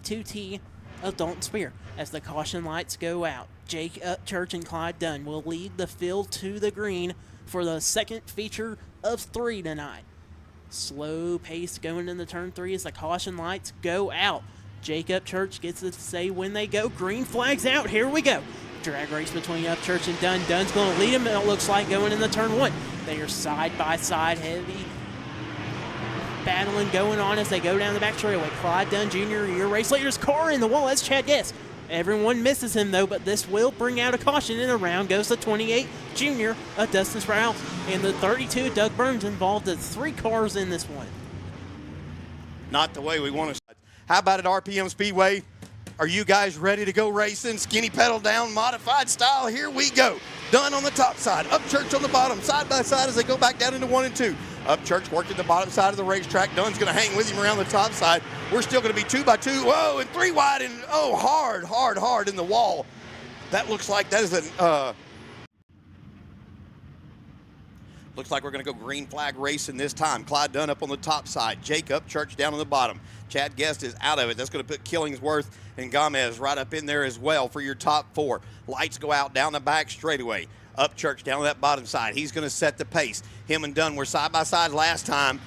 32T of Dalton Spear. As the caution lights go out, Jake Upchurch and Clyde Dunn will lead the field to the green for the second feature of 3 tonight. Slow pace going into turn 3 as the caution lights go out. Jake Upchurch gets to say when they go. Green flags out. Here we go. Drag race between Upchurch and Dunn. Dunn's going to lead him, it looks like, going into turn 1. They are side by side, heavy battling going on as they go down the back straightaway. Clyde Dunn Jr., your race leader's car in the wall. That's Chad Guess. Everyone misses him, though, but this will bring out a caution, and around goes the 28 junior of Dustin Sprouse. And the 32, Doug Burns, involved in 3 cars in this one. Not the way we want to. How about at RPM Speedway? Are you guys ready to go racing? Skinny pedal down, modified style. Here we go. Dunn on the top side, Upchurch on the bottom, side by side as they go back down into 1 and 2. Upchurch working the bottom side of the racetrack. Dunn's going to hang with him around the top side. We're still going to be 2 by 2. Whoa, and 3 wide, and oh, hard in the wall. That looks like that is an looks like we're going to go green flag racing this time. Clyde Dunn up on the top side. Jake Upchurch down on the bottom. Chad Guest is out of it. That's going to put Killingsworth and Gomez right up in there as well for your top 4. Lights go out down the back straightaway. Upchurch down on that bottom side. He's going to set the pace. Him and Dunn were side by side last time.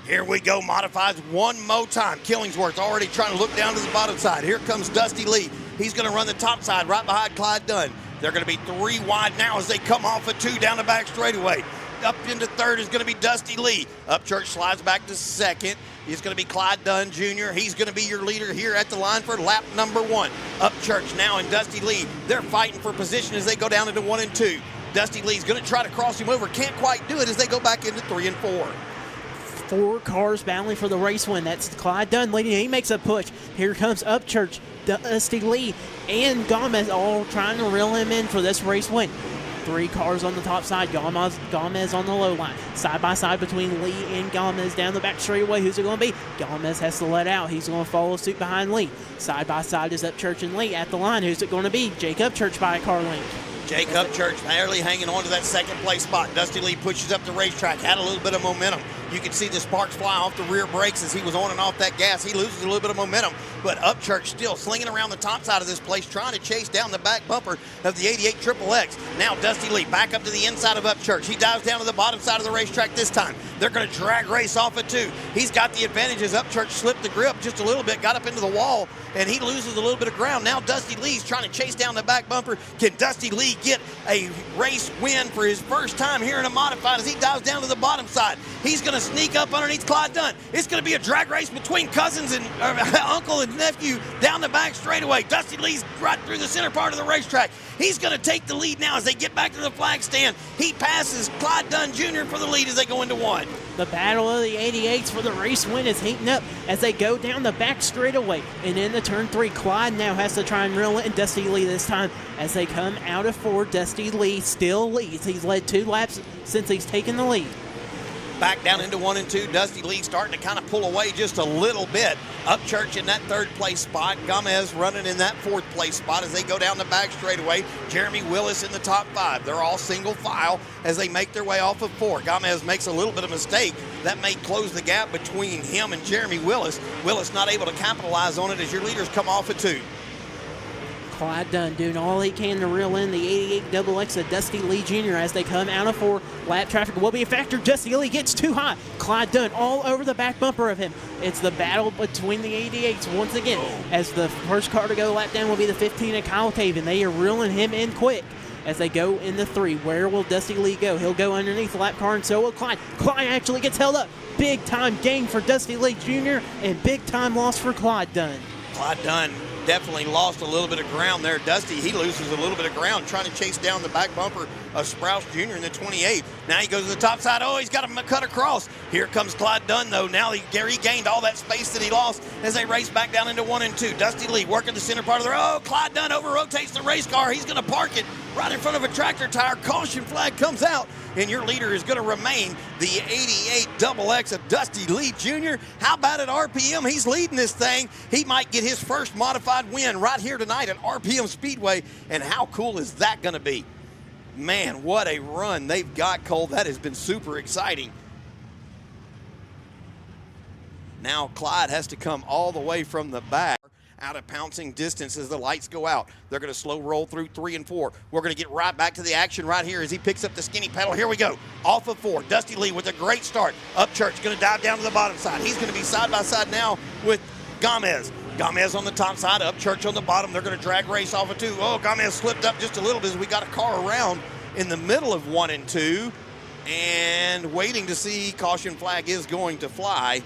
Here we go. Modifies one more time. Killingsworth already trying to look down to the bottom side. Here comes Dusty Lee. He's going to run the top side right behind Clyde Dunn. They're going to be 3 wide now as they come off of 2 down the back straightaway. Up into 3rd is going to be Dusty Lee. Upchurch slides back to 2nd. It's going to be Clyde Dunn Jr. He's going to be your leader here at the line for lap number 1. Upchurch now and Dusty Lee, they're fighting for position as they go down into 1 and 2. Dusty Lee's going to try to cross him over. Can't quite do it as they go back into 3 and 4. 4 cars battling for the race win. That's Clyde Dunn leading. He makes a push. Here comes Upchurch, Dusty Lee, and Gomez all trying to reel him in for this race win. 3 cars on the top side. Gomez on the low line. Side by side between Lee and Gomez down the back straightaway. Who's it going to be? Gomez has to let out. He's going to follow suit behind Lee. Side by side is Upchurch and Lee at the line. Who's it going to be? Jake Upchurch by a car length. Jake Upchurch barely hanging on to that 2nd place spot. Dusty Lee pushes up the racetrack, had a little bit of momentum. You can see the sparks fly off the rear brakes as he was on and off that gas. He loses a little bit of momentum, but Upchurch still slinging around the top side of this place, trying to chase down the back bumper of the 88 XXX. Now Dusty Lee back up to the inside of Upchurch. He dives down to the bottom side of the racetrack this time. They're going to drag race off of 2. He's got the advantage as Upchurch slipped the grip just a little bit, got up into the wall, and he loses a little bit of ground. Now Dusty Lee's trying to chase down the back bumper. Can Dusty Lee get a race win for his first time here in a modified as he dives down to the bottom side? He's going to sneak up underneath Clyde Dunn. It's going to be a drag race between cousins and uncle and nephew down the back straightaway. Dusty Lee's right through the center part of the racetrack. He's going to take the lead now as they get back to the flag stand. He passes Clyde Dunn Jr. for the lead as they go into 1. The battle of the 88s for the race win is heating up as they go down the back straightaway. And in the turn 3, Clyde now has to try and reel in Dusty Lee this time. As they come out of 4, Dusty Lee still leads. He's led 2 laps since he's taken the lead. Back down into 1 and 2. Dusty Lee starting to kind of pull away just a little bit. Upchurch in that 3rd place spot. Gomez running in that 4th place spot as they go down the back straightaway. Jeremy Willis in the top 5. They're all single file as they make their way off of 4. Gomez makes a little bit of mistake. That may close the gap between him and Jeremy Willis. Willis not able to capitalize on it as your leaders come off of 2. Clyde Dunn doing all he can to reel in the 88 XX of Dusty Lee Jr. as they come out of 4. Lap traffic will be a factor. Dusty Lee gets too high. Clyde Dunn all over the back bumper of him. It's the battle between the 88s once again as the first car to go lap down will be the 15 of Kyle Taven. They are reeling him in quick as they go into 3. Where will Dusty Lee go? He'll go underneath the lap car and so will Clyde. Clyde actually gets held up. Big time gain for Dusty Lee Jr. and big time loss for Clyde Dunn. Clyde Dunn definitely lost a little bit of ground there. Dusty, he loses a little bit of ground trying to chase down the back bumper of Sprouse Jr. in the 28. Now he goes to the top side. Oh, he's got him cut across. Here comes Clyde Dunn, though. Now he regained all that space that he lost as they race back down into 1 and 2. Dusty Lee working the center part of the road. Oh, Clyde Dunn over-rotates the race car. He's going to park it right in front of a tractor tire. Caution flag comes out, and your leader is going to remain the 88 XX of Dusty Lee Jr. How about at RPM? He's leading this thing. He might get his first modified win right here tonight at RPM Speedway, and how cool is that going to be? Man, what a run they've got, Cole. That has been super exciting. Now Clyde has to come all the way from the back. out of pouncing distance as the lights go out. They're going to slow roll through 3 and 4. We're going to get right back to the action right here as he picks up the skinny pedal. Here we go. Off of 4. Dusty Lee with a great start. Upchurch going to dive down to the bottom side. He's going to be side by side now with Gomez. Gomez on the top side, Upchurch on the bottom. They're going to drag race off of 2. Oh, Gomez slipped up just a little bit as we got a car around in the middle of 1 and 2. And waiting to see, caution flag is going to fly.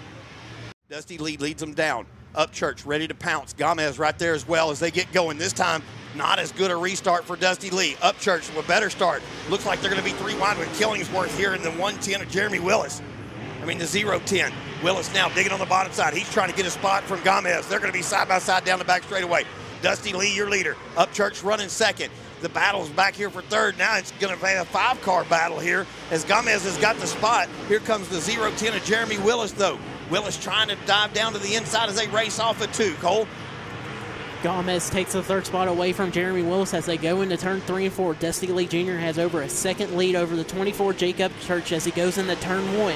Dusty Lee leads them down. Upchurch ready to pounce. Gomez right there as well as they get going. This time, not as good a restart for Dusty Lee. Upchurch with a better start. Looks like they're going to be 3 wide with Killingsworth here in the 110 of Jeremy Willis. The 0-10. Willis now digging on the bottom side. He's trying to get a spot from Gomez. They're going to be side by side down the back straightaway. Dusty Lee, your leader. Upchurch running second. The battle's back here for third. Now it's going to be a 5-car battle here as Gomez has got the spot. Here comes the 0-10 of Jeremy Willis, though. Willis trying to dive down to the inside as they race off of 2. Cole? Gomez takes the third spot away from Jeremy Willis as they go into turn 3 and 4. Dusty Lee Jr. has over a second lead over the 24 Jacob Church as he goes into turn 1.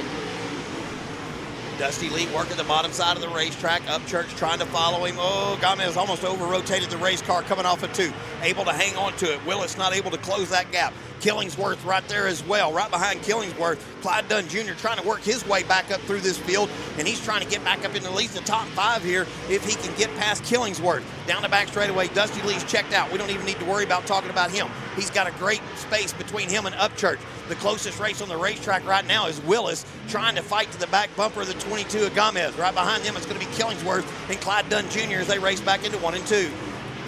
Dusty Lee working the bottom side of the racetrack. Upchurch trying to follow him. Oh, Gomez almost over-rotated the race car coming off of 2. Able to hang on to it. Willis not able to close that gap. Killingsworth right there as well. Right behind Killingsworth, Clyde Dunn Jr. trying to work his way back up through this field, and he's trying to get back up into at least the top 5 here if he can get past Killingsworth. Down the back straightaway, Dusty Lee's checked out. We don't even need to worry about talking about him. He's got a great space between him and Upchurch. The closest race on the racetrack right now is Willis trying to fight to the back bumper of the 22 of Gomez. Right behind them it's going to be Killingsworth and Clyde Dunn Jr. as they race back into 1 and 2.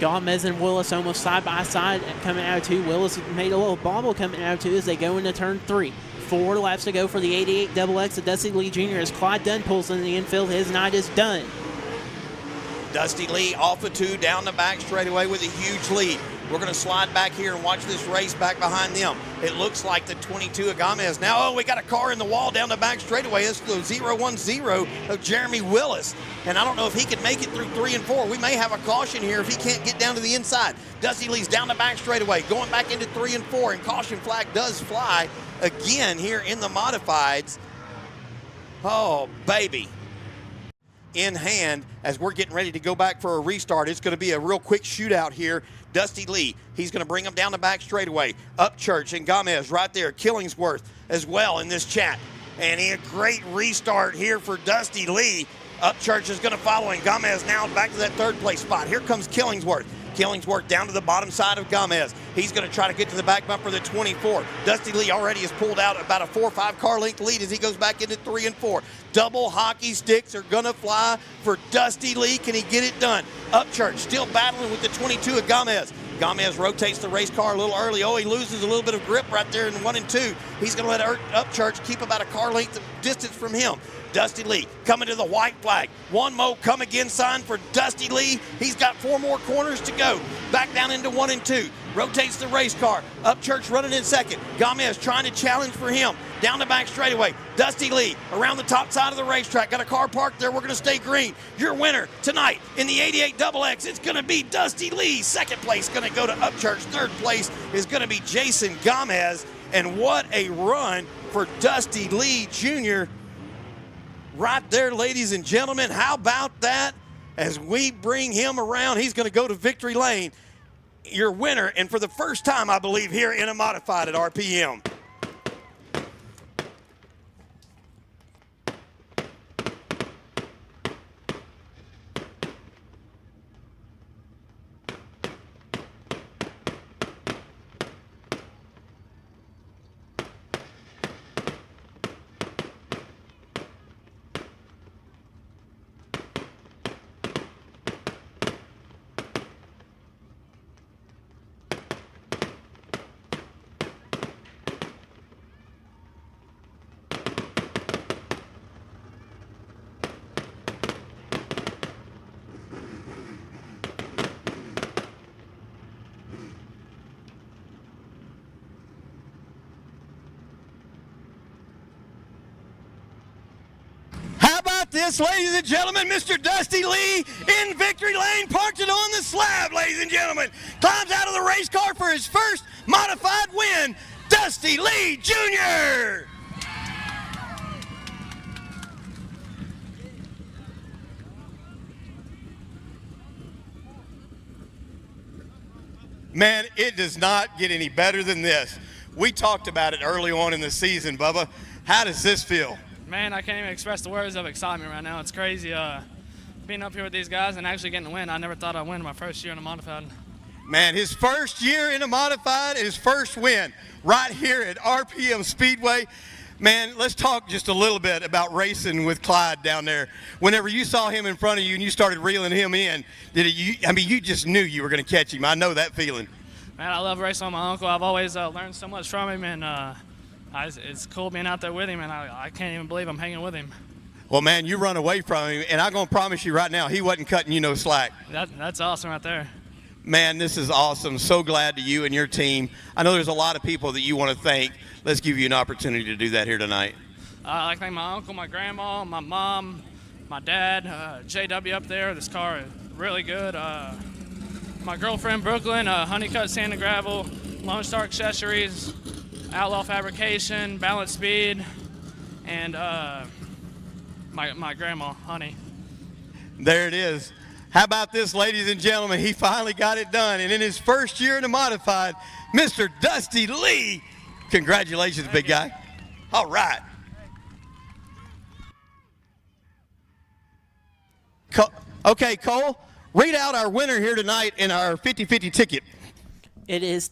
Gomez and Willis almost side by side coming out of 2. Willis made a little bobble coming out of 2 as they go into turn 3. 4 laps to go for the 88 XX of Dusty Lee Jr. as Clyde Dunn pulls in the infield. His night is done. Dusty Lee off of 2 down the back straightaway with a huge lead. We're going to slide back here and watch this race back behind them. It looks like the 22 of Gomez. Now, oh, we got a car in the wall down the back straightaway. It's the 0-10 of Jeremy Willis. And I don't know if he can make it through 3 and 4. We may have a caution here if he can't get down to the inside. Dusty Lee's down the back straightaway, going back into 3 and 4, and caution flag does fly again here in the modifieds. Oh, baby. In hand as we're getting ready to go back for a restart. It's going to be a real quick shootout here. Dusty Lee, he's going to bring him down the back straightaway. Upchurch and Gomez right there. Killingsworth as well in this chat. And a great restart here for Dusty Lee. Upchurch is going to follow him. Gomez now back to that 3rd place spot. Here comes Killingsworth. Killingsworth down to the bottom side of Gomez. He's going to try to get to the back bumper of the 24. Dusty Lee already has pulled out about a 4 or 5 car length lead as he goes back into 3 and 4. Double hockey sticks are going to fly for Dusty Lee. Can he get it done? Upchurch still battling with the 22 of Gomez. Gomez rotates the race car a little early. Oh, he loses a little bit of grip right there in 1 and 2. He's going to let Upchurch keep about a car length of distance from him. Dusty Lee coming to the white flag. One more come again sign for Dusty Lee. He's got 4 more corners to go. Back down into 1 and 2. Rotates the race car. Upchurch running in second. Gomez trying to challenge for him. Down the back straightaway. Dusty Lee around the top side of the racetrack. Got a car parked there. We're going to stay green. Your winner tonight in the 88 XX, it's going to be Dusty Lee. 2nd place going to go to Upchurch. 3rd place is going to be Jason Gomez. And what a run for Dusty Lee Jr. Right there, ladies and gentlemen. How about that? As we bring him around, he's going to go to victory lane. Your winner, and for the first time, I believe, here in a modified at RPM. This, ladies and gentlemen, Mr. Dusty Lee in victory lane, parked it on the slab, ladies and gentlemen. Climbs out of the race car for his first modified win, Dusty Lee Jr. Man, it does not get any better than this. We talked about it early on in the season, Bubba. How does this feel? Man, I can't even express the words of excitement right now. It's crazy being up here with these guys and actually getting to win. I never thought I'd win my first year in a modified. Man, his first year in a modified, his first win right here at RPM Speedway. Man, let's talk just a little bit about racing with Clyde down there. Whenever you saw him in front of you and you started reeling him in, you just knew you were going to catch him. I know that feeling. Man, I love racing with my uncle. I've always learned so much from him, and it's cool being out there with him, and I can't even believe I'm hanging with him. Well, man, you run away from him, and I'm going to promise you right now, he wasn't cutting you no slack. That's awesome right there. Man, this is awesome. So glad to you and your team. I know there's a lot of people that you want to thank. Let's give you an opportunity to do that here tonight. I like to thank my uncle, my grandma, my mom, my dad, JW up there. This car is really good. My girlfriend, Brooklyn, Honeycut Sand and Gravel, Lone Star Accessories, Outlaw Fabrication, Balance Speed, and my grandma, Honey. There it is. How about this, ladies and gentlemen? He finally got it done. And in his first year in the modified, Mr. Dusty Lee. Congratulations, big guy. All right. Okay, Cole, read out our winner here tonight in our 50-50 ticket. It is